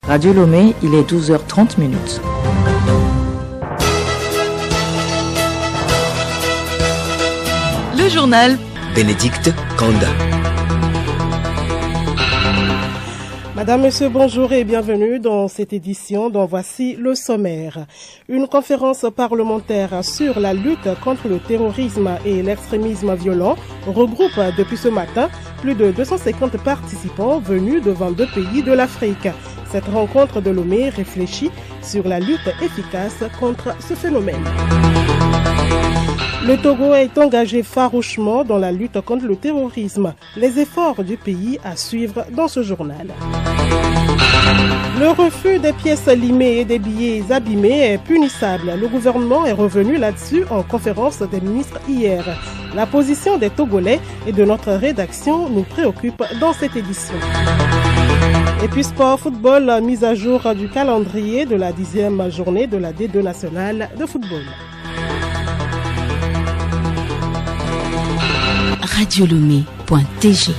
Radio Lomé, il est 12h30 minutes. Le journal Bénédicte Kanda. Madame, Monsieur, bonjour et bienvenue dans cette édition dont voici le sommaire. Une conférence parlementaire sur la lutte contre le terrorisme et l'extrémisme violent regroupe depuis ce matin plus de 250 participants venus de 22 pays de l'Afrique. Cette rencontre de Lomé réfléchit sur la lutte efficace contre ce phénomène. Le Togo est engagé farouchement dans la lutte contre le terrorisme. Les efforts du pays à suivre dans ce journal. Le refus des pièces limées et des billets abîmés est punissable. Le gouvernement est revenu là-dessus en conférence des ministres hier. La position des Togolais et de notre rédaction nous préoccupe dans cette édition. Et puis sport, football, mise à jour du calendrier de la 10e journée de la D2 nationale de football. radiolomé.tg.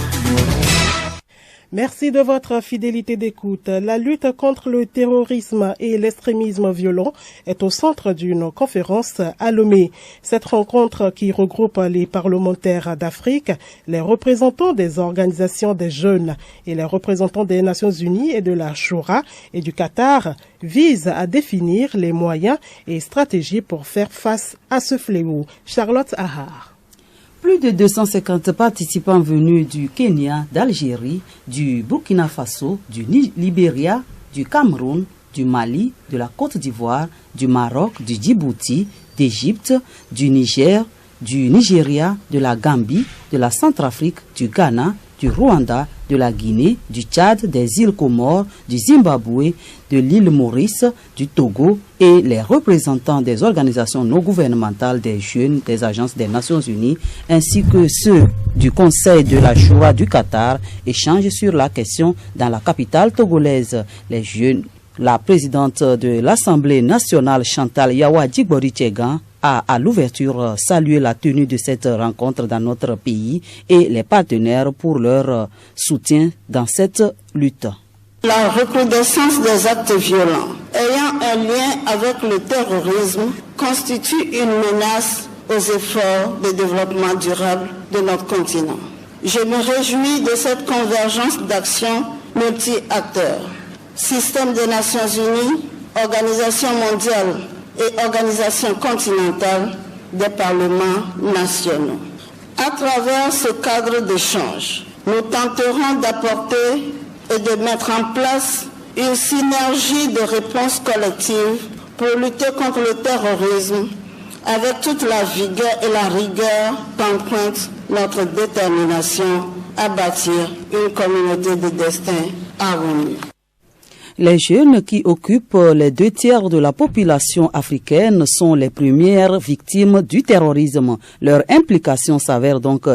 Merci de votre fidélité d'écoute. La lutte contre le terrorisme et l'extrémisme violent est au centre d'une conférence à Lomé. Cette rencontre qui regroupe les parlementaires d'Afrique, les représentants des organisations des jeunes et les représentants des Nations Unies et de la Choura et du Qatar vise à définir les moyens et stratégies pour faire face à ce fléau. Charlotte Ahar. Plus de 250 participants venus du Kenya, d'Algérie, du Burkina Faso, du Libéria, du Cameroun, du Mali, de la Côte d'Ivoire, du Maroc, du Djibouti, d'Égypte, du Niger, du Nigeria, de la Gambie, de la Centrafrique, du Ghana, du Rwanda, de la Guinée, du Tchad, des îles Comores, du Zimbabwe, de l'île Maurice, du Togo et les représentants des organisations non gouvernementales, des jeunes, des agences des Nations Unies, ainsi que ceux du Conseil de la Choura du Qatar échangent sur la question dans la capitale togolaise. Les jeunes, la présidente de l'Assemblée nationale Chantal Yawadji Borichegan a à l'ouverture salué la tenue de cette rencontre dans notre pays et les partenaires pour leur soutien dans cette lutte. La recrudescence des actes violents ayant un lien avec le terrorisme constitue une menace aux efforts de développement durable de notre continent. Je me réjouis de cette convergence d'actions multi-acteurs. Système des Nations Unies, Organisation mondiale et Organisation continentale des parlements nationaux. À travers ce cadre d'échange, nous tenterons d'apporter et de mettre en place une synergie de réponse collective pour lutter contre le terrorisme avec toute la vigueur et la rigueur qu'emprunte notre détermination à bâtir une communauté de destin harmonieux. Les jeunes qui occupent les 2/3 de la population africaine sont les premières victimes du terrorisme. Leur implication s'avère donc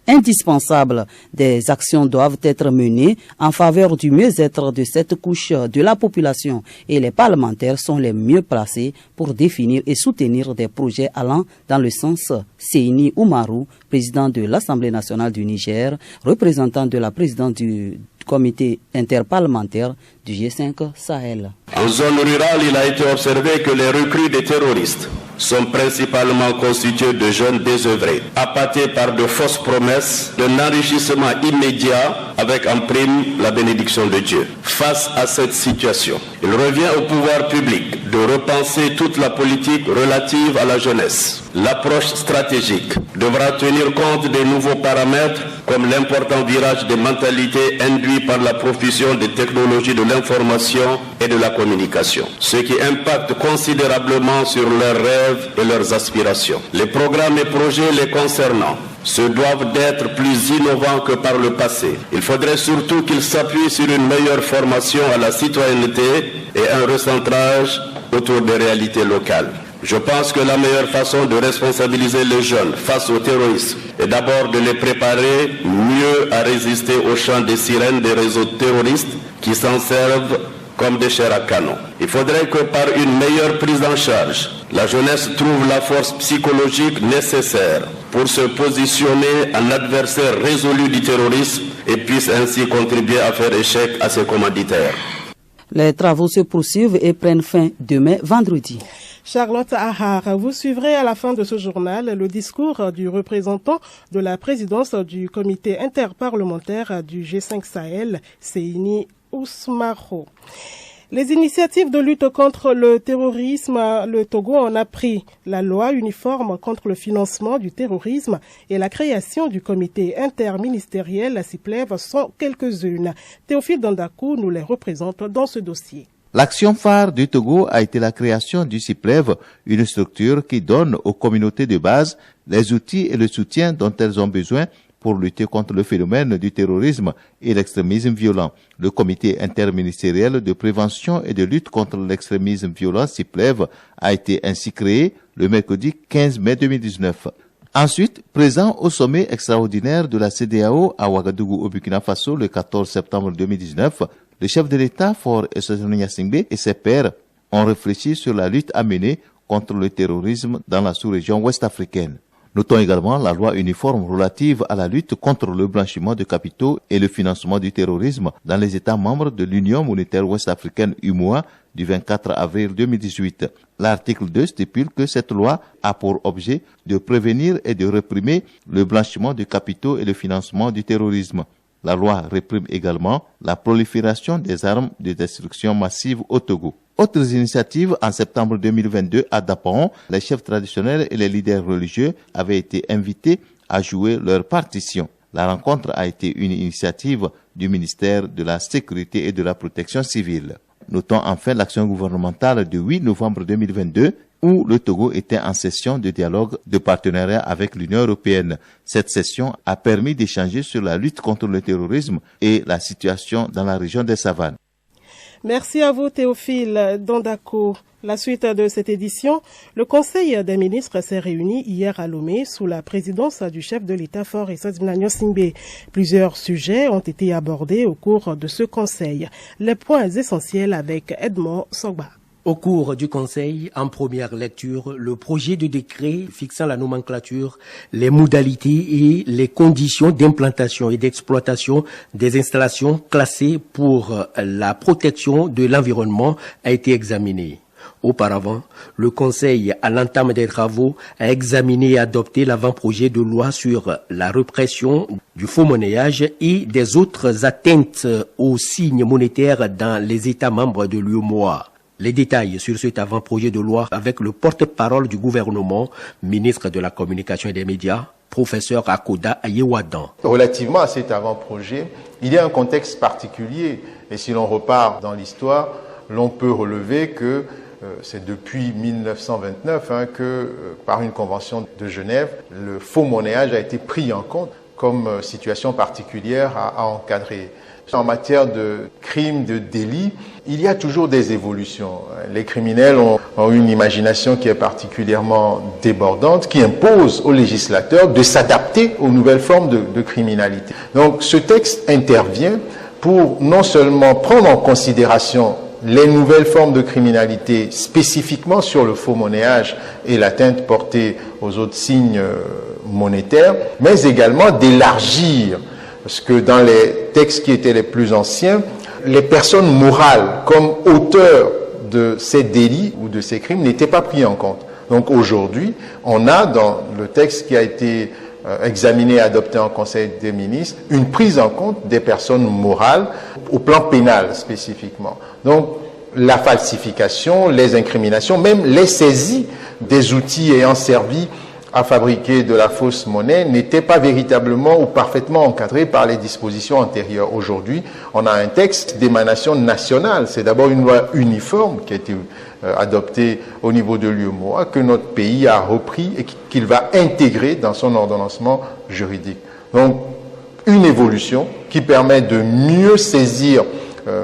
indispensable. Des actions doivent être menées en faveur du mieux-être de cette couche de la population et les parlementaires sont les mieux placés pour définir et soutenir des projets allant dans le sens. Seyni Oumarou, président de l'Assemblée nationale du Niger, représentant de la présidente du comité interparlementaire du G5 Sahel. En zone rurale, il a été observé que les recrues des terroristes sont principalement constitués de jeunes désœuvrés, appâtés par de fausses promesses d'un enrichissement immédiat avec en prime la bénédiction de Dieu. Face à cette situation, il revient au pouvoir public de repenser toute la politique relative à la jeunesse. L'approche stratégique devra tenir compte des nouveaux paramètres comme l'important virage des mentalités induit par la profusion des technologies de l'information et de la communication, ce qui impacte considérablement sur leurs rêves et leurs aspirations. Les programmes et projets les concernant se doivent d'être plus innovants que par le passé. Il faudrait surtout qu'ils s'appuient sur une meilleure formation à la citoyenneté et un recentrage autour des réalités locales. Je pense que la meilleure façon de responsabiliser les jeunes face au terrorisme est d'abord de les préparer mieux à résister au chant des sirènes des réseaux terroristes qui s'en servent comme des chairs à canon. Il faudrait que par une meilleure prise en charge, la jeunesse trouve la force psychologique nécessaire pour se positionner en adversaire résolu du terrorisme et puisse ainsi contribuer à faire échec à ses commanditaires. Les travaux se poursuivent et prennent fin demain, vendredi. Charlotte Ahar, vous suivrez à la fin de ce journal le discours du représentant de la présidence du comité interparlementaire du G5 Sahel, Seyni Ousmaro. Les initiatives de lutte contre le terrorisme, le Togo en a pris. La loi uniforme contre le financement du terrorisme et la création du comité interministériel CIPLEV sont quelques-unes. Théophile Dandakou nous les représente dans ce dossier. L'action phare du Togo a été la création du CIPLEV, une structure qui donne aux communautés de base les outils et le soutien dont elles ont besoin pour lutter contre le phénomène du terrorisme et l'extrémisme violent. Le comité interministériel de prévention et de lutte contre l'extrémisme violent, CIPLEV, a été ainsi créé le mercredi 15 mai 2019. Ensuite, présent au sommet extraordinaire de la CEDEAO à Ouagadougou au Burkina Faso le 14 septembre 2019, le chef de l'État, Faure Gnassingbé, et ses pairs ont réfléchi sur la lutte à mener contre le terrorisme dans la sous-région ouest-africaine. Notons également la loi uniforme relative à la lutte contre le blanchiment de capitaux et le financement du terrorisme dans les États membres de l'Union monétaire ouest-africaine UMOA du 24 avril 2018. L'article 2 stipule que cette loi a pour objet de prévenir et de réprimer le blanchiment de capitaux et le financement du terrorisme. La loi réprime également la prolifération des armes de destruction massive au Togo. Autres initiatives, en septembre 2022 à Dapaon, les chefs traditionnels et les leaders religieux avaient été invités à jouer leur partition. La rencontre a été une initiative du ministère de la Sécurité et de la Protection civile. Notons enfin l'action gouvernementale du 8 novembre 2022 où le Togo était en session de dialogue de partenariat avec l'Union européenne. Cette session a permis d'échanger sur la lutte contre le terrorisme et la situation dans la région des savanes. Merci à vous Théophile Dandako. La suite de cette édition, le Conseil des ministres s'est réuni hier à Lomé sous la présidence du chef de l'État Faure Gnassingbé. Plusieurs sujets ont été abordés au cours de ce conseil. Les points essentiels avec Edmond Sogba. Au cours du Conseil, en première lecture, le projet de décret fixant la nomenclature, les modalités et les conditions d'implantation et d'exploitation des installations classées pour la protection de l'environnement a été examiné. Auparavant, le Conseil, à l'entame des travaux, a examiné et adopté l'avant-projet de loi sur la répression du faux-monnayage et des autres atteintes aux signes monétaires dans les États membres de l'UEMOA. Les détails sur cet avant-projet de loi avec le porte-parole du gouvernement, ministre de la Communication et des Médias, professeur Akoda Ayewadan. Relativement à cet avant-projet, il y a un contexte particulier. Et si l'on repart dans l'histoire, l'on peut relever que c'est depuis 1929 que, par une convention de Genève, le faux-monnayage a été pris en compte comme situation particulière à encadrer. En matière de crimes, de délits, il y a toujours des évolutions. Les criminels ont une imagination qui est particulièrement débordante, qui impose aux législateurs de s'adapter aux nouvelles formes de criminalité. Donc ce texte intervient pour non seulement prendre en considération les nouvelles formes de criminalité spécifiquement sur le faux-monnayage et l'atteinte portée aux autres signes monétaires, mais également d'élargir, parce que dans les textes qui étaient les plus anciens, les personnes morales comme auteurs de ces délits ou de ces crimes n'étaient pas pris en compte. Donc aujourd'hui, on a dans le texte qui a été examiné et adopté en Conseil des ministres une prise en compte des personnes morales au plan pénal spécifiquement. Donc la falsification, les incriminations, même les saisies des outils ayant servi à fabriquer de la fausse monnaie n'était pas véritablement ou parfaitement encadré par les dispositions antérieures. Aujourd'hui, on a un texte d'émanation nationale. C'est d'abord une loi uniforme qui a été adoptée au niveau de l'UEMOA que notre pays a repris et qu'il va intégrer dans son ordonnancement juridique. Donc, une évolution qui permet de mieux saisir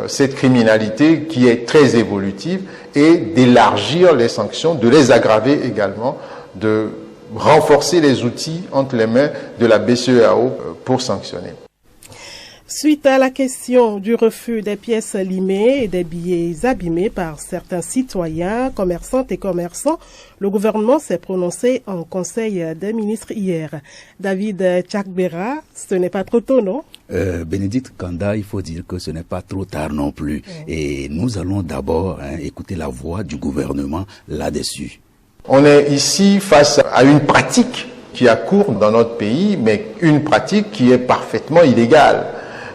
cette criminalité qui est très évolutive et d'élargir les sanctions, de les aggraver également, de renforcer les outils entre les mains de la BCEAO pour sanctionner. Suite à la question du refus des pièces limées et des billets abîmés par certains citoyens, commerçantes et commerçants, le gouvernement s'est prononcé en Conseil des ministres hier. David Tchakbera, ce n'est pas trop tôt, non? Bénédicte Kanda, il faut dire que ce n'est pas trop tard non plus. Et nous allons d'abord écouter la voix du gouvernement là-dessus. On est ici face à une pratique qui a cours dans notre pays, mais une pratique qui est parfaitement illégale,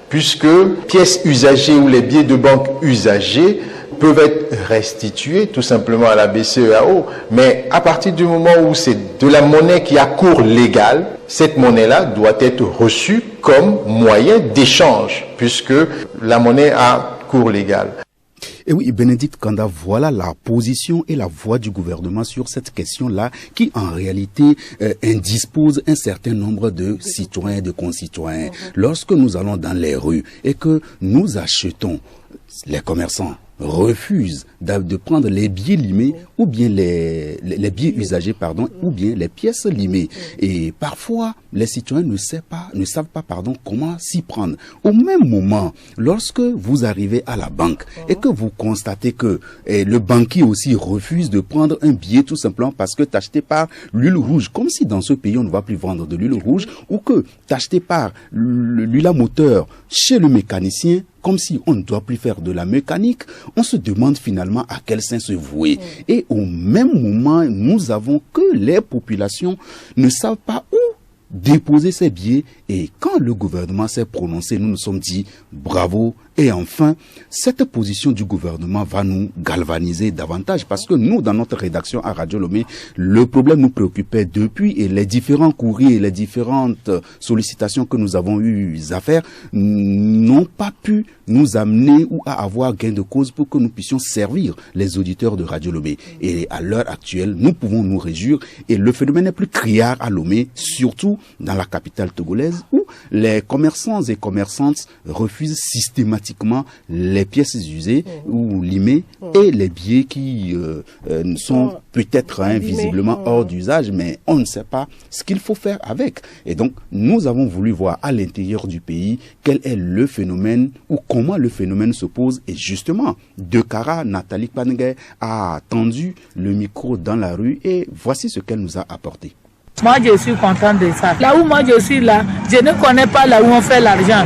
puisque pièces usagées ou les billets de banque usagés peuvent être restitués tout simplement à la BCEAO, mais à partir du moment où c'est de la monnaie qui a cours légal, cette monnaie-là doit être reçue comme moyen d'échange, puisque la monnaie a cours légal. Et oui, Bénédicte Kanda, voilà la position et la voix du gouvernement sur cette question-là qui, en réalité, indispose un certain nombre de citoyens et de concitoyens. Lorsque nous allons dans les rues et que nous achetons, les commerçants refusent de prendre les billets limés ou bien les billets usagés, ou bien les pièces limées. Et parfois, les citoyens ne savent pas, comment s'y prendre. Au même moment, lorsque vous arrivez à la banque et que vous constatez que le banquier aussi refuse de prendre un billet tout simplement parce que t'acheté par l'huile rouge, comme si dans ce pays on ne va plus vendre de l'huile rouge, ou que t'acheté par l'huile à moteur chez le mécanicien, comme si on ne doit plus faire de la mécanique, on se demande finalement à quel sein se vouer. Et au même moment, nous avons que les populations ne savent pas où déposer ces billets. Et quand le gouvernement s'est prononcé, nous nous sommes dit bravo. Et enfin, cette position du gouvernement va nous galvaniser davantage parce que nous, dans notre rédaction à Radio Lomé, le problème nous préoccupait depuis et les différents courriers, les différentes sollicitations que nous avons eu à faire n'ont pas pu nous amener ou à avoir gain de cause pour que nous puissions servir les auditeurs de Radio Lomé. Et à l'heure actuelle, nous pouvons nous réjouir et le phénomène est plus criard à Lomé, surtout dans la capitale togolaise où les commerçants et commerçantes refusent systématiquement les pièces usées ou limées et les billets qui sont peut-être visiblement hors d'usage, mais on ne sait pas ce qu'il faut faire avec. Et donc, nous avons voulu voir à l'intérieur du pays quel est le phénomène ou comment le phénomène se pose. Et justement, Dekara, Nathalie Pangue a tendu le micro dans la rue et voici ce qu'elle nous a apporté. Moi, je suis content de ça. Là où moi je suis là, je ne connais pas là où on fait l'argent.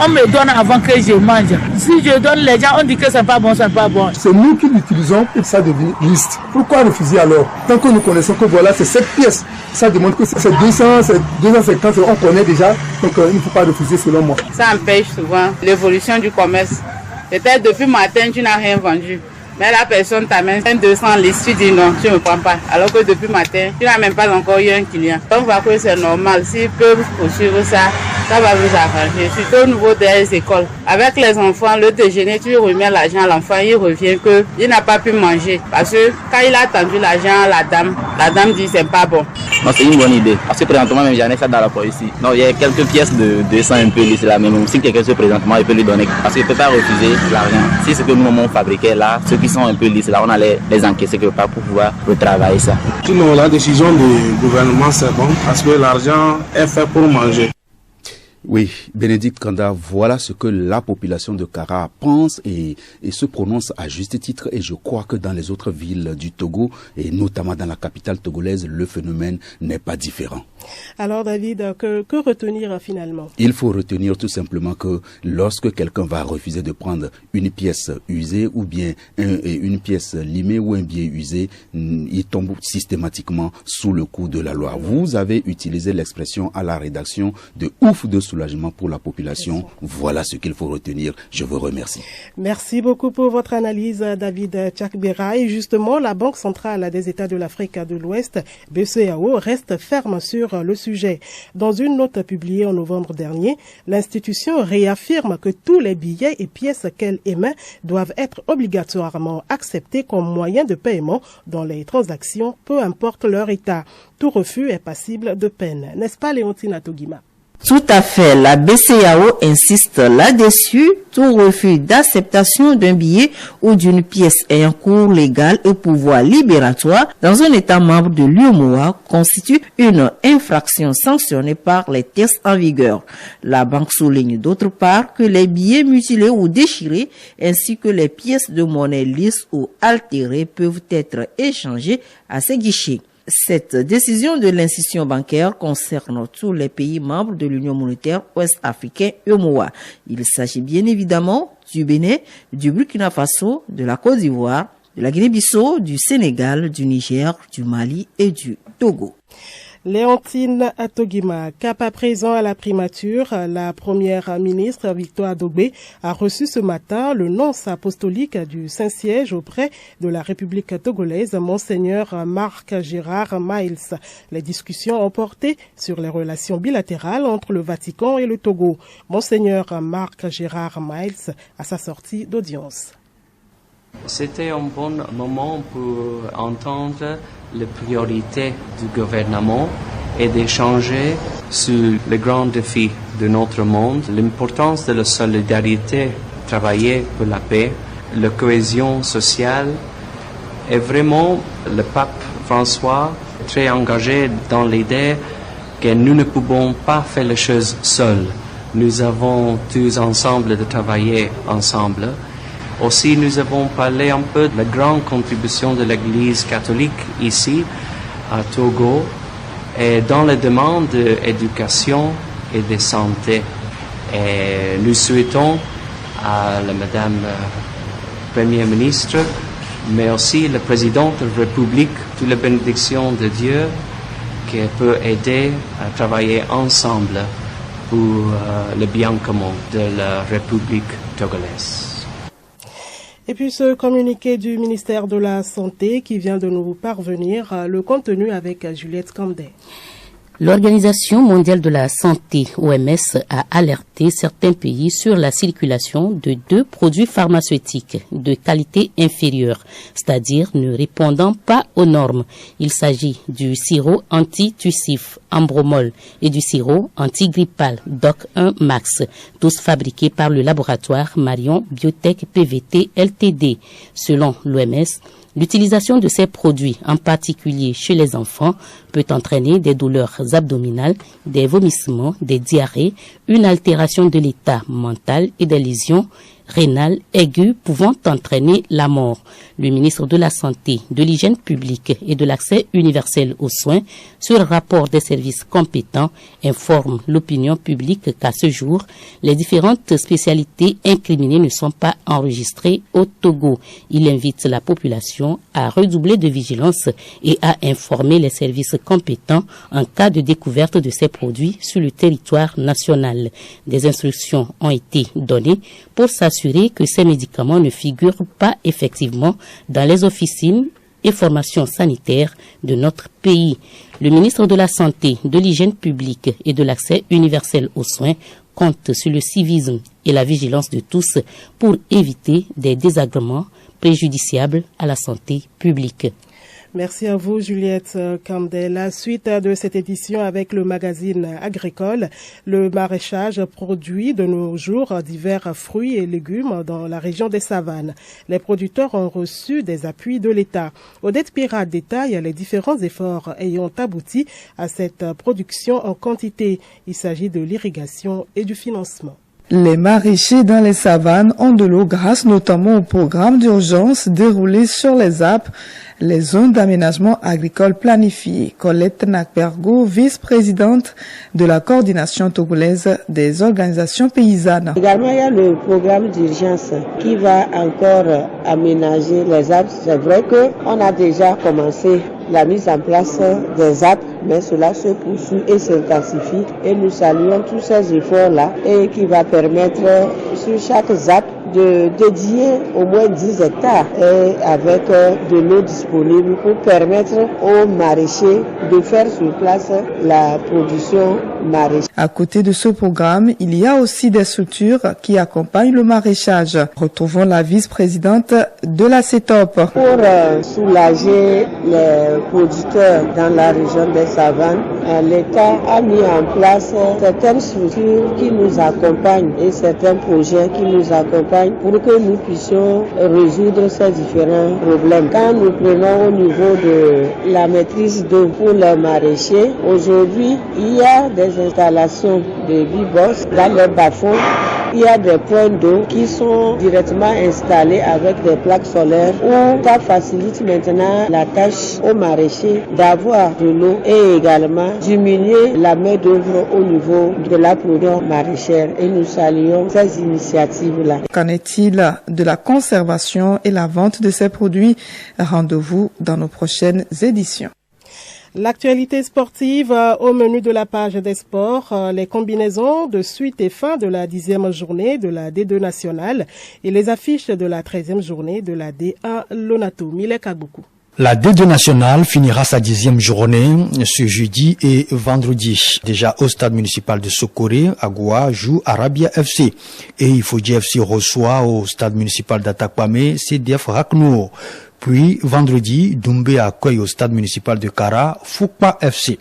On me donne avant que je mange. Si je donne les gens, on dit que c'est pas bon, c'est pas bon. C'est nous qui l'utilisons pour que ça devienne liste. Pourquoi refuser alors? Tant que nous connaissons que voilà, c'est cette pièce. Ça demande que c'est 200, c'est 250, on connaît déjà. Donc il ne faut pas refuser selon moi. Ça empêche souvent l'évolution du commerce. Peut-être depuis matin, tu n'as rien vendu. Mais la personne t'amène 200 listes, tu dis non, tu ne me prends pas. Alors que depuis matin, tu n'as même pas encore eu un client. Donc, on voit que c'est normal. S'ils peuvent poursuivre ça, ça va vous arranger. Surtout au niveau des écoles. Avec les enfants, le déjeuner, tu remets l'argent à l'enfant, il revient qu'il n'a pas pu manger. Parce que quand il a tendu l'argent à la dame dit c'est pas bon. Non, c'est une bonne idée. Parce que présentement, même j'en ai ça dans la poche ici. Non, il y a quelques pièces de 200 un peu lisses là, mais même si quelqu'un se présentement, il peut lui donner. Parce qu'il ne peut pas refuser l'argent. Si ce que nous avons fabriqué là, ceux qui sont un peu lisses là, on allait les encaisser quelque part pour pouvoir retravailler ça. Sinon, la décision du gouvernement, c'est bon parce que l'argent est fait pour manger. Oui, Bénédicte Kanda, voilà ce que la population de Kara pense et se prononce à juste titre. Et je crois que dans les autres villes du Togo, et notamment dans la capitale togolaise, le phénomène n'est pas différent. Alors David, que retenir finalement? Il faut retenir tout simplement que lorsque quelqu'un va refuser de prendre une pièce usée ou bien une pièce limée ou un billet usé, il tombe systématiquement sous le coup de la loi. Vous avez utilisé l'expression à la rédaction de ouf de soulagement pour la population. Voilà ce qu'il faut retenir. Je vous remercie. Merci beaucoup pour votre analyse, David Tchakbera. Et justement, la Banque centrale des États de l'Afrique de l'Ouest, BCEAO, reste ferme sur le sujet. Dans une note publiée en novembre dernier, l'institution réaffirme que tous les billets et pièces qu'elle émet doivent être obligatoirement acceptés comme moyen de paiement dans les transactions, peu importe leur état. Tout refus est passible de peine. N'est-ce pas, Léontine Atogima? Tout à fait. La BCEAO insiste là-dessus. Tout refus d'acceptation d'un billet ou d'une pièce ayant cours légal et pouvoir libératoire dans un État membre de l'UEMOA constitue une infraction sanctionnée par les textes en vigueur. La banque souligne d'autre part que les billets mutilés ou déchirés ainsi que les pièces de monnaie lisses ou altérées peuvent être échangées à ces guichets. Cette décision de l'institution bancaire concerne tous les pays membres de l'Union monétaire ouest-africaine UEMOA. Il s'agit bien évidemment du Bénin, du Burkina Faso, de la Côte d'Ivoire, de la Guinée-Bissau, du Sénégal, du Niger, du Mali et du Togo. Léontine Atogima, cap à présent à la primature, la première ministre Victoire Dogbe a reçu ce matin le nonce apostolique du Saint-Siège auprès de la République togolaise, Monseigneur Marc Gérard Miles. Les discussions ont porté sur les relations bilatérales entre le Vatican et le Togo. Monseigneur Marc Gérard Miles à sa sortie d'audience. C'était un bon moment pour entendre les priorités du gouvernement et d'échanger sur les grands défis de notre monde, l'importance de la solidarité, travailler pour la paix, la cohésion sociale. Et vraiment, le pape François est très engagé dans l'idée que nous ne pouvons pas faire les choses seuls. Nous avons tous ensemble de travailler ensemble. Aussi, nous avons parlé un peu de la grande contribution de l'Église catholique ici, à Togo, et dans les demandes d'éducation et de santé. Et nous souhaitons à la Madame Première ministre, mais aussi le Président de la République, toute la bénédiction de Dieu, qui peut aider à travailler ensemble pour le bien commun de la République togolaise. Et puis ce communiqué du ministère de la Santé qui vient de nous parvenir, le contenu avec Juliette Kandé. L'Organisation mondiale de la santé, OMS, a alerté certains pays sur la circulation de 2 produits pharmaceutiques de qualité inférieure, c'est-à-dire ne répondant pas aux normes. Il s'agit du sirop antitussif Ambromol et du sirop antigrippal Doc 1 Max, tous fabriqués par le laboratoire Marion Biotech PVT Ltd. Selon l'OMS, l'utilisation de ces produits, en particulier chez les enfants, peut entraîner des douleurs abdominales, des vomissements, des diarrhées, une altération de l'état mental et des lésions rénales aiguës pouvant entraîner la mort. Le ministre de la Santé, de l'Hygiène publique et de l'accès universel aux soins, sur le rapport des services compétents, informe l'opinion publique qu'à ce jour, les différentes spécialités incriminées ne sont pas enregistrées au Togo. Il invite la population à redoubler de vigilance et à informer les services compétents en cas de découverte de ces produits sur le territoire national. Des instructions ont été données pour s'assurer que ces médicaments ne figurent pas effectivement dans les officines et formations sanitaires de notre pays. Le ministre de la Santé, de l'Hygiène publique et de l'accès universel aux soins compte sur le civisme et la vigilance de tous pour éviter des désagréments préjudiciables à la santé publique. Merci à vous, Juliette Kandé. La suite de cette édition avec le magazine agricole. Le maraîchage produit de nos jours divers fruits et légumes dans la région des savanes. Les producteurs ont reçu des appuis de l'État. Odette Pirate détaille les différents efforts ayant abouti à cette production en quantité. Il s'agit de l'irrigation et du financement. Les maraîchers dans les savanes ont de l'eau grâce notamment au programme d'urgence déroulé sur les ZAP, les zones d'aménagement agricole planifiées. Colette Nakbergo, vice-présidente de la coordination togolaise des organisations paysannes. Également, il y a le programme d'urgence qui va encore aménager les ZAP. C'est vrai qu'on a déjà commencé la mise en place des ZAP, mais cela se poursuit et s'intensifie. Et nous saluons tous ces efforts-là et qui va permettre sur chaque ZAP de dédier au moins 10 hectares et avec de l'eau disponible pour permettre aux maraîchers de faire sur place la production maraîchère. À côté de ce programme, il y a aussi des structures qui accompagnent le maraîchage. Retrouvons la vice-présidente de la CETOP. Pour soulager les producteurs dans la région des savanes, l'État a mis en place certaines structures qui nous accompagnent et certains projets qui nous accompagnent pour que nous puissions résoudre ces différents problèmes. Quand nous prenons au niveau de la maîtrise d'eau pour les maraîchers, aujourd'hui, il y a des installations de bibos dans les bas-fonds. il y a des points d'eau qui sont directement installés avec des plaques solaires où ça facilite maintenant la tâche aux maraîchers d'avoir de l'eau et également diminuer la main d'œuvre au niveau de la production maraîchère. Et nous saluons ces initiatives-là. Qu'en est-il de la conservation et la vente de ces produits? Rendez-vous dans nos prochaines éditions. L'actualité sportive au menu de la page des sports, les combinaisons de suite et fin de la 10e journée de la D2 nationale et les affiches de la 13e journée de la D1 Lonato. Milek Agboukou. La D2 nationale finira sa 10e journée ce jeudi et vendredi. Déjà au stade municipal de Sokoré, Agoua joue Arabia FC et Ifodji FC reçoit au stade municipal d'Atakpame CDF Raknour. Puis vendredi, Doumbé accueille au stade municipal de Kara Fukpa FC.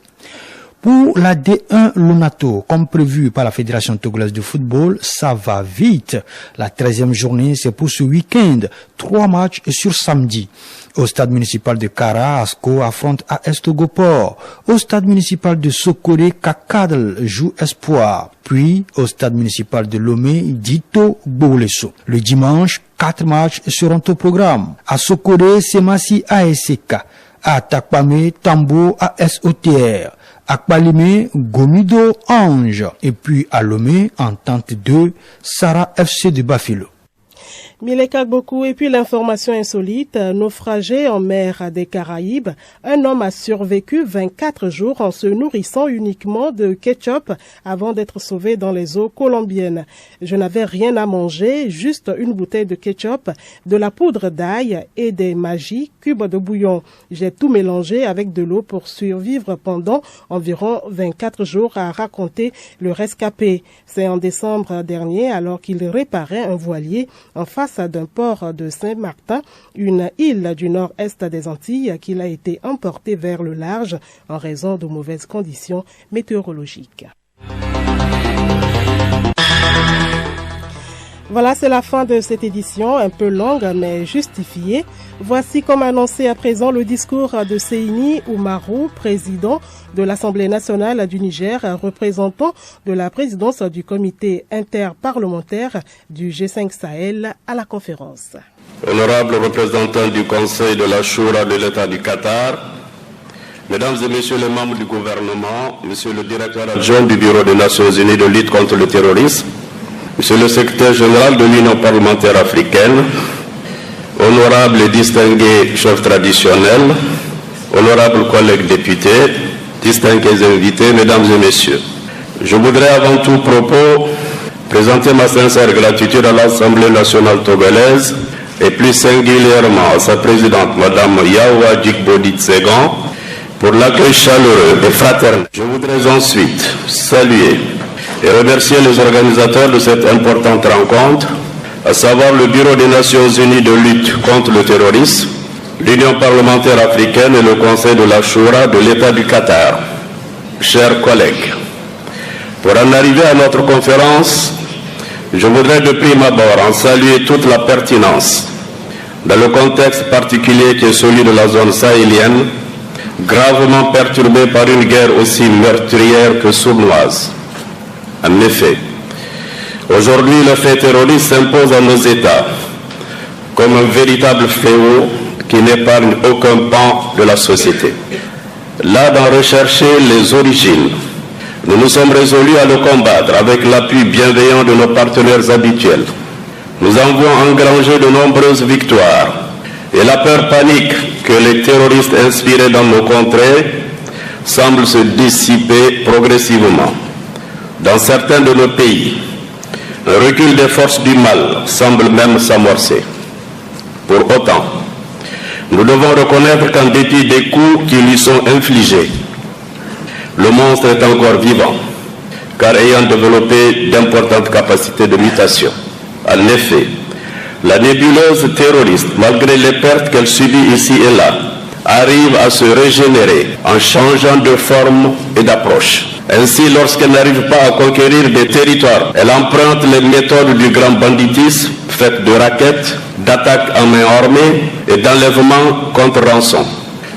Pour la D1 Lonato, comme prévu par la Fédération togolaise de football, ça va vite. La 13e journée, c'est pour ce week-end. 3 matchs sur samedi. Au stade municipal de Kara, Asko affronte AS Togoport. Au stade municipal de Sokoré, Kakadl joue Espoir. Puis, au stade municipal de Lomé, Dito Boulesso. Le dimanche, 4 matchs seront au programme. À Sokoré, Semasi ASK. À Takpame, Tambo AS OTR. À Kpalimé, Gomido Ange. Et puis à Lomé, Entente 2, Sarah FC de Bafilo. Mileka beaucoup. Et puis l'information insolite, naufragé en mer des Caraïbes, un homme a survécu 24 jours en se nourrissant uniquement de ketchup avant d'être sauvé dans les eaux colombiennes. Je n'avais rien à manger, juste une bouteille de ketchup, de la poudre d'ail et des Maggi cubes de bouillon. J'ai tout mélangé avec de l'eau pour survivre pendant environ 24 jours, a raconté le rescapé. C'est en décembre dernier, alors qu'il réparait un voilier en face d'un port de Saint-Martin, une île du nord-est des Antilles, qu'il a été emporté vers le large en raison de mauvaises conditions météorologiques. Voilà, c'est la fin de cette édition, un peu longue mais justifiée. Voici comme annoncé à présent le discours de Seyni Oumarou, président de l'Assemblée nationale du Niger, représentant de la présidence du comité interparlementaire du G5 Sahel à la conférence. Honorables représentants du Conseil de la Choura de l'État du Qatar, Mesdames et Messieurs les membres du gouvernement, Monsieur le directeur adjoint du Bureau des Nations Unies de lutte contre le terrorisme, Monsieur le secrétaire général de l'Union parlementaire africaine, honorables et distingués chefs traditionnels, honorables collègues députés, distingués invités, Mesdames et Messieurs, je voudrais avant tout propos présenter ma sincère gratitude à l'Assemblée nationale togolaise et plus singulièrement à sa présidente, Madame Yawa Djikbodi Tsegan, pour l'accueil chaleureux et fraternel. Je voudrais ensuite saluer et remercier les organisateurs de cette importante rencontre, à savoir le Bureau des Nations Unies de lutte contre le terrorisme, l'Union parlementaire africaine et le Conseil de la Choura de l'État du Qatar. Chers collègues, pour en arriver à notre conférence, je voudrais de prime abord en saluer toute la pertinence dans le contexte particulier qui est celui de la zone sahélienne, gravement perturbée par une guerre aussi meurtrière que sournoise. En effet, aujourd'hui, le fait terroriste s'impose à nos États comme un véritable fléau qui n'épargne aucun pan de la société. Là, d'en rechercher les origines, nous nous sommes résolus à le combattre avec l'appui bienveillant de nos partenaires habituels. Nous avons engrangé de nombreuses victoires et la peur panique que les terroristes inspirés dans nos contrées semblent se dissiper progressivement. Dans certains de nos pays, un recul des forces du mal semble même s'amorcer. Pour autant, nous devons reconnaître qu'en dépit des coups qui lui sont infligés, le monstre est encore vivant, car ayant développé d'importantes capacités de mutation. En effet, la nébuleuse terroriste, malgré les pertes qu'elle subit ici et là, arrive à se régénérer en changeant de forme et d'approche. Ainsi, lorsqu'elle n'arrive pas à conquérir des territoires, elle emprunte les méthodes du grand banditisme, faites de raquettes, d'attaques en main armée et d'enlèvement contre rançon.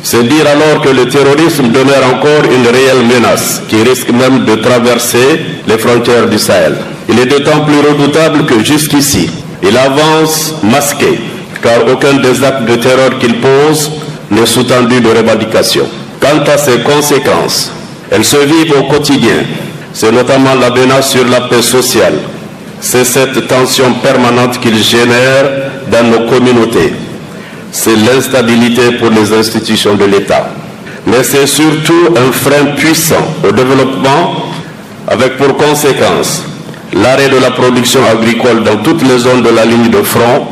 C'est dire alors que le terrorisme demeure encore une réelle menace qui risque même de traverser les frontières du Sahel. Il est d'autant plus redoutable que jusqu'ici, il avance masqué, car aucun des actes de terreur qu'il pose n'est sous-tendu de revendication. Quant à ses conséquences, elles se vivent au quotidien. C'est notamment la menace sur la paix sociale. C'est cette tension permanente qu'il génère dans nos communautés. C'est l'instabilité pour les institutions de l'État. Mais c'est surtout un frein puissant au développement, avec pour conséquence l'arrêt de la production agricole dans toutes les zones de la ligne de front,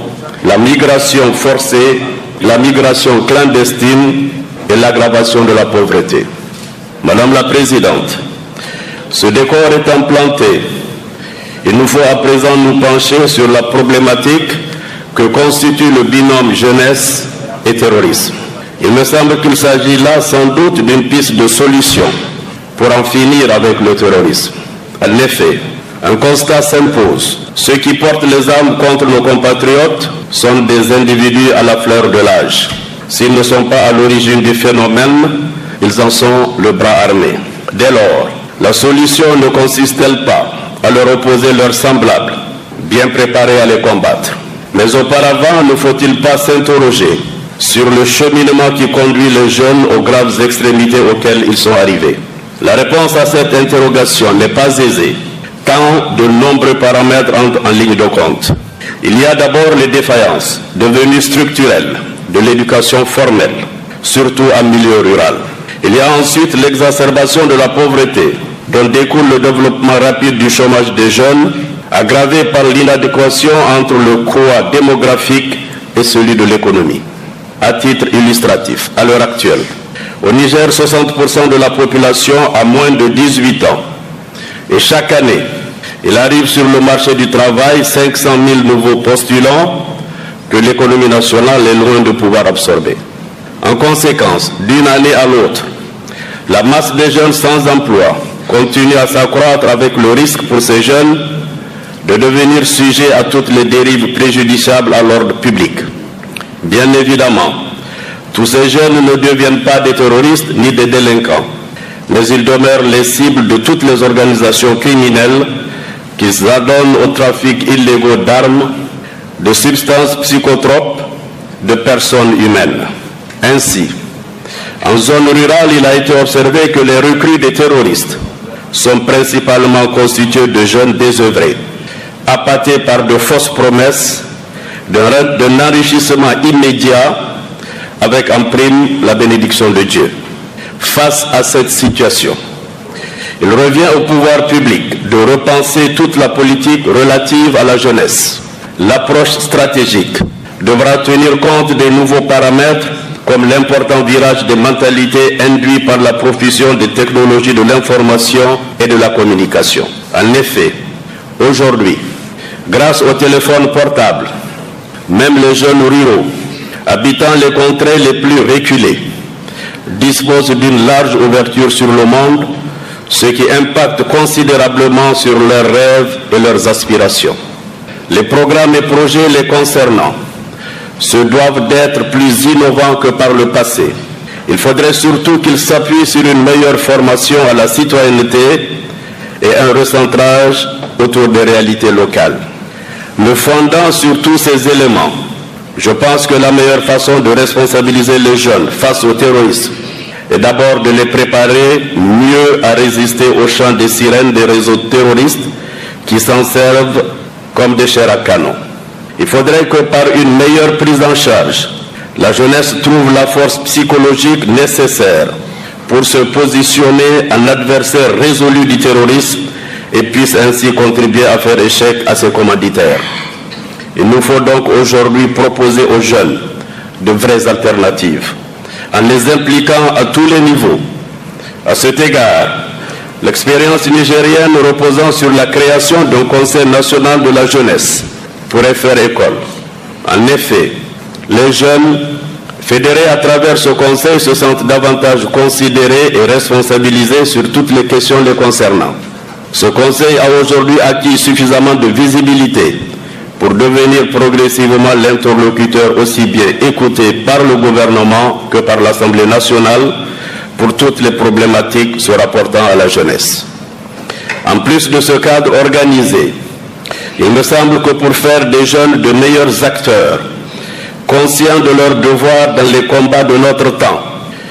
la migration forcée, la migration clandestine et l'aggravation de la pauvreté. Madame la Présidente, ce décor étant planté, il nous faut à présent nous pencher sur la problématique que constitue le binôme jeunesse et terrorisme. Il me semble qu'il s'agit là sans doute d'une piste de solution pour en finir avec le terrorisme. En effet, un constat s'impose. Ceux qui portent les armes contre nos compatriotes sont des individus à la fleur de l'âge. S'ils ne sont pas à l'origine du phénomène, ils en sont le bras armé. Dès lors, la solution ne consiste-t-elle pas à leur opposer leurs semblables, bien préparés à les combattre? Mais auparavant, ne faut-il pas s'interroger sur le cheminement qui conduit les jeunes aux graves extrémités auxquelles ils sont arrivés? La réponse à cette interrogation n'est pas aisée, tant de nombreux paramètres entrent en ligne de compte. Il y a d'abord les défaillances, devenues structurelles, de l'éducation formelle, surtout en milieu rural. Il y a ensuite l'exacerbation de la pauvreté, dont découle le développement rapide du chômage des jeunes, aggravé par l'inadéquation entre le poids démographique et celui de l'économie. À titre illustratif, à l'heure actuelle, au Niger, 60% de la population a moins de 18 ans. Et chaque année, il arrive sur le marché du travail 500 000 nouveaux postulants que l'économie nationale est loin de pouvoir absorber. En conséquence, d'une année à l'autre, la masse des jeunes sans emploi continue à s'accroître avec le risque pour ces jeunes de devenir sujets à toutes les dérives préjudiciables à l'ordre public. Bien évidemment, tous ces jeunes ne deviennent pas des terroristes ni des délinquants, mais ils demeurent les cibles de toutes les organisations criminelles qui s'adonnent au trafic illégaux d'armes, de substances psychotropes, de personnes humaines. Ainsi, en zone rurale, il a été observé que les recrues des terroristes sont principalement constituées de jeunes désœuvrés, appâtés par de fausses promesses, d'un enrichissement immédiat avec en prime la bénédiction de Dieu. Face à cette situation, il revient au pouvoir public de repenser toute la politique relative à la jeunesse. L'approche stratégique devra tenir compte des nouveaux paramètres comme l'important virage des mentalités induit par la profusion des technologies de l'information et de la communication. En effet, aujourd'hui, grâce aux téléphones portables, même les jeunes ruraux, habitant les contrées les plus reculées, disposent d'une large ouverture sur le monde, ce qui impacte considérablement sur leurs rêves et leurs aspirations. Les programmes et projets les concernant se doivent d'être plus innovants que par le passé. Il faudrait surtout qu'ils s'appuient sur une meilleure formation à la citoyenneté et un recentrage autour des réalités locales. Me fondant sur tous ces éléments, je pense que la meilleure façon de responsabiliser les jeunes face au terrorisme est d'abord de les préparer mieux à résister au chant des sirènes des réseaux terroristes qui s'en servent comme des chairs à canon. Il faudrait que par une meilleure prise en charge, la jeunesse trouve la force psychologique nécessaire pour se positionner en adversaire résolu du terrorisme et puisse ainsi contribuer à faire échec à ses commanditaires. Il nous faut donc aujourd'hui proposer aux jeunes de vraies alternatives, en les impliquant à tous les niveaux. À cet égard, l'expérience nigérienne reposant sur la création d'un Conseil national de la jeunesse pourrait faire école. En effet, les jeunes fédérés à travers ce Conseil se sentent davantage considérés et responsabilisés sur toutes les questions les concernant. Ce Conseil a aujourd'hui acquis suffisamment de visibilité pour devenir progressivement l'interlocuteur aussi bien écouté par le gouvernement que par l'Assemblée nationale pour toutes les problématiques se rapportant à la jeunesse. En plus de ce cadre organisé, Il me semble que pour faire des jeunes de meilleurs acteurs, conscients de leurs devoirs dans les combats de notre temps,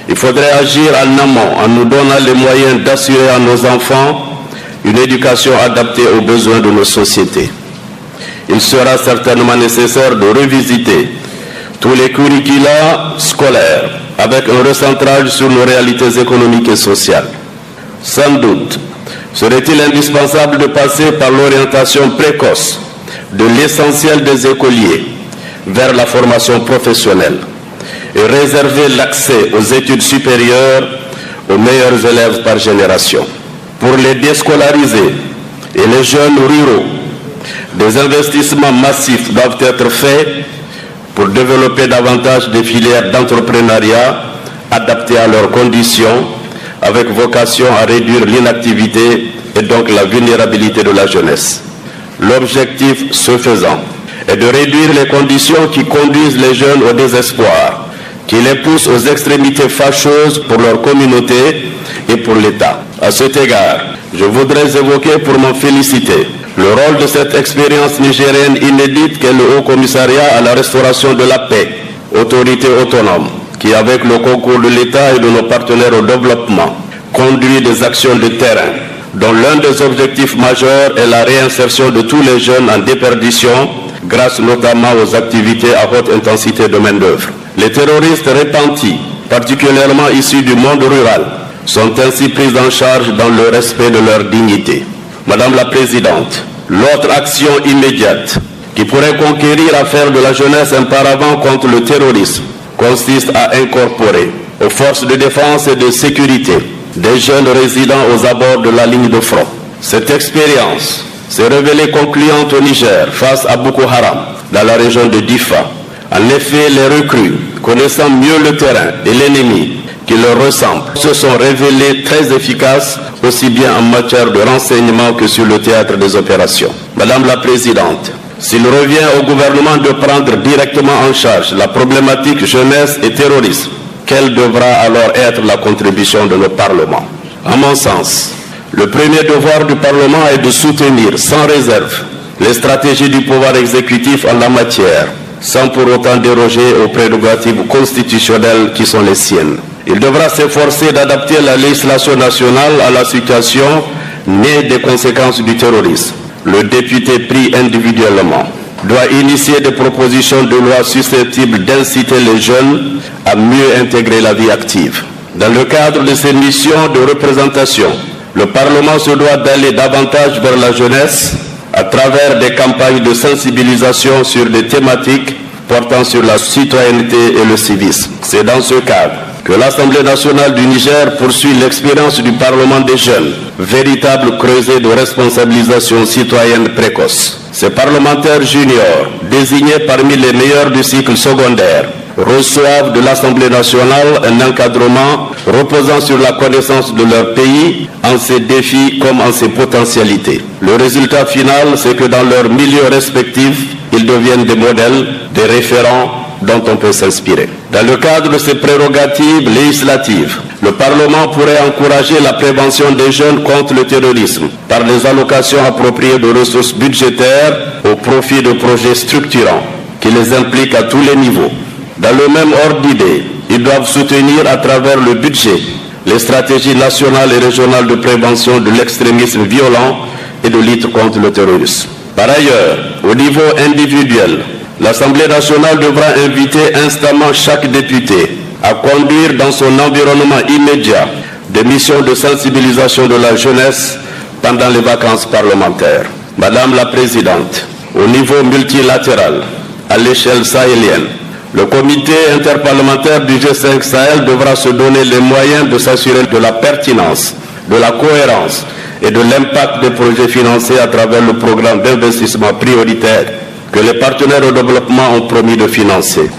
il faudrait agir en amont en nous donnant les moyens d'assurer à nos enfants une éducation adaptée aux besoins de nos sociétés. Il sera certainement nécessaire de revisiter tous les curricula scolaires avec un recentrage sur nos réalités économiques et sociales. Sans doute, serait-il indispensable de passer par l'orientation précoce de l'essentiel des écoliers vers la formation professionnelle et réserver l'accès aux études supérieures aux meilleurs élèves par génération. Pour les déscolariser et les jeunes ruraux, des investissements massifs doivent être faits pour développer davantage des filières d'entrepreneuriat adaptées à leurs conditions, avec vocation à réduire l'inactivité et donc la vulnérabilité de la jeunesse. L'objectif, ce faisant, est de réduire les conditions qui conduisent les jeunes au désespoir, qui les poussent aux extrémités fâcheuses pour leur communauté et pour l'État. À cet égard, je voudrais évoquer pour m'en féliciter le rôle de cette expérience nigérienne inédite qu'est le Haut Commissariat à la restauration de la paix, autorité autonome, qui avec le concours de l'État et de nos partenaires au développement, conduit des actions de terrain, dont l'un des objectifs majeurs est la réinsertion de tous les jeunes en déperdition, grâce notamment aux activités à haute intensité de main-d'œuvre. Les terroristes repentis, particulièrement issus du monde rural, sont ainsi pris en charge dans le respect de leur dignité. Madame la Présidente, l'autre action immédiate qui pourrait conquérir l'affaire de la jeunesse un paravent contre le terrorisme consiste à incorporer aux forces de défense et de sécurité des jeunes résidant aux abords de la ligne de front. Cette expérience s'est révélée concluante au Niger face à Boko Haram dans la région de Difa. En effet, les recrues, connaissant mieux le terrain et l'ennemi qui leur ressemble, se sont révélés très efficaces aussi bien en matière de renseignement que sur le théâtre des opérations. Madame la Présidente, s'il revient au gouvernement de prendre directement en charge la problématique jeunesse et terrorisme, quelle devra alors être la contribution de nos parlements? À mon sens, le premier devoir du Parlement est de soutenir sans réserve les stratégies du pouvoir exécutif en la matière, sans pour autant déroger aux prérogatives constitutionnelles qui sont les siennes. Il devra s'efforcer d'adapter la législation nationale à la situation née des conséquences du terrorisme. Le député pris individuellement doit initier des propositions de loi susceptibles d'inciter les jeunes à mieux intégrer la vie active. Dans le cadre de ces missions de représentation, le Parlement se doit d'aller davantage vers la jeunesse à travers des campagnes de sensibilisation sur des thématiques portant sur la citoyenneté et le civisme. C'est dans ce cadre que l'Assemblée nationale du Niger poursuit l'expérience du Parlement des jeunes, véritable creuset de responsabilisation citoyenne précoce. Ces parlementaires juniors, désignés parmi les meilleurs du cycle secondaire, reçoivent de l'Assemblée nationale un encadrement reposant sur la connaissance de leur pays en ses défis comme en ses potentialités. Le résultat final, c'est que dans leurs milieux respectifs, ils deviennent des modèles, des référents dont on peut s'inspirer. Dans le cadre de ces prérogatives législatives, le Parlement pourrait encourager la prévention des jeunes contre le terrorisme par des allocations appropriées de ressources budgétaires au profit de projets structurants qui les impliquent à tous les niveaux. Dans le même ordre d'idée, ils doivent soutenir à travers le budget les stratégies nationales et régionales de prévention de l'extrémisme violent et de lutte contre le terrorisme. Par ailleurs, au niveau individuel, l'Assemblée nationale devra inviter instamment chaque député à conduire dans son environnement immédiat des missions de sensibilisation de la jeunesse pendant les vacances parlementaires. Madame la Présidente, au niveau multilatéral, à l'échelle sahélienne, le comité interparlementaire du G5 Sahel devra se donner les moyens de s'assurer de la pertinence, de la cohérence et de l'impact des projets financés à travers le programme d'investissement prioritaire que les partenaires au développement ont promis de financer.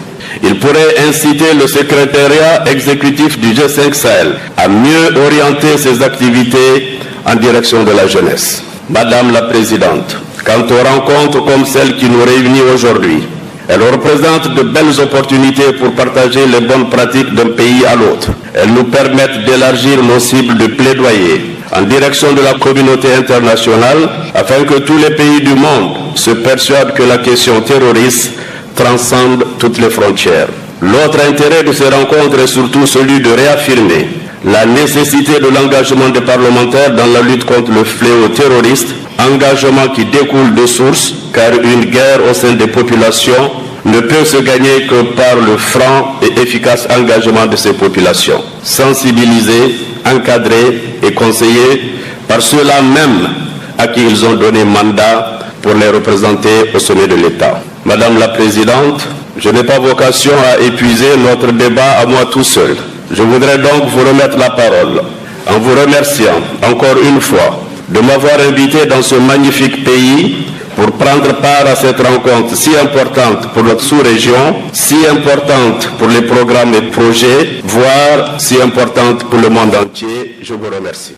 Il pourrait inciter le secrétariat exécutif du G5 Sahel à mieux orienter ses activités en direction de la jeunesse. Madame la Présidente, quant aux rencontres comme celle qui nous réunit aujourd'hui, elles représentent de belles opportunités pour partager les bonnes pratiques d'un pays à l'autre. Elles nous permettent d'élargir nos cibles de plaidoyer en direction de la communauté internationale afin que tous les pays du monde se persuadent que la question terroriste transcende toutes les frontières. L'autre intérêt de ces rencontres est surtout celui de réaffirmer la nécessité de l'engagement des parlementaires dans la lutte contre le fléau terroriste, engagement qui découle de source, car une guerre au sein des populations ne peut se gagner que par le franc et efficace engagement de ces populations, sensibilisées, encadrées et conseillées par ceux-là même à qui ils ont donné mandat pour les représenter au sommet de l'État. Madame la Présidente, je n'ai pas vocation à épuiser notre débat à moi tout seul. Je voudrais donc vous remettre la parole en vous remerciant encore une fois de m'avoir invité dans ce magnifique pays pour prendre part à cette rencontre si importante pour notre sous-région, si importante pour les programmes et projets, voire si importante pour le monde entier. Je vous remercie.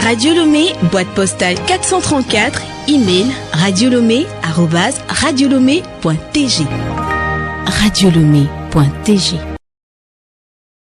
Radio Lomé, boîte postale 434, email radiolomé@radiolomé.tg. radiolomé.tg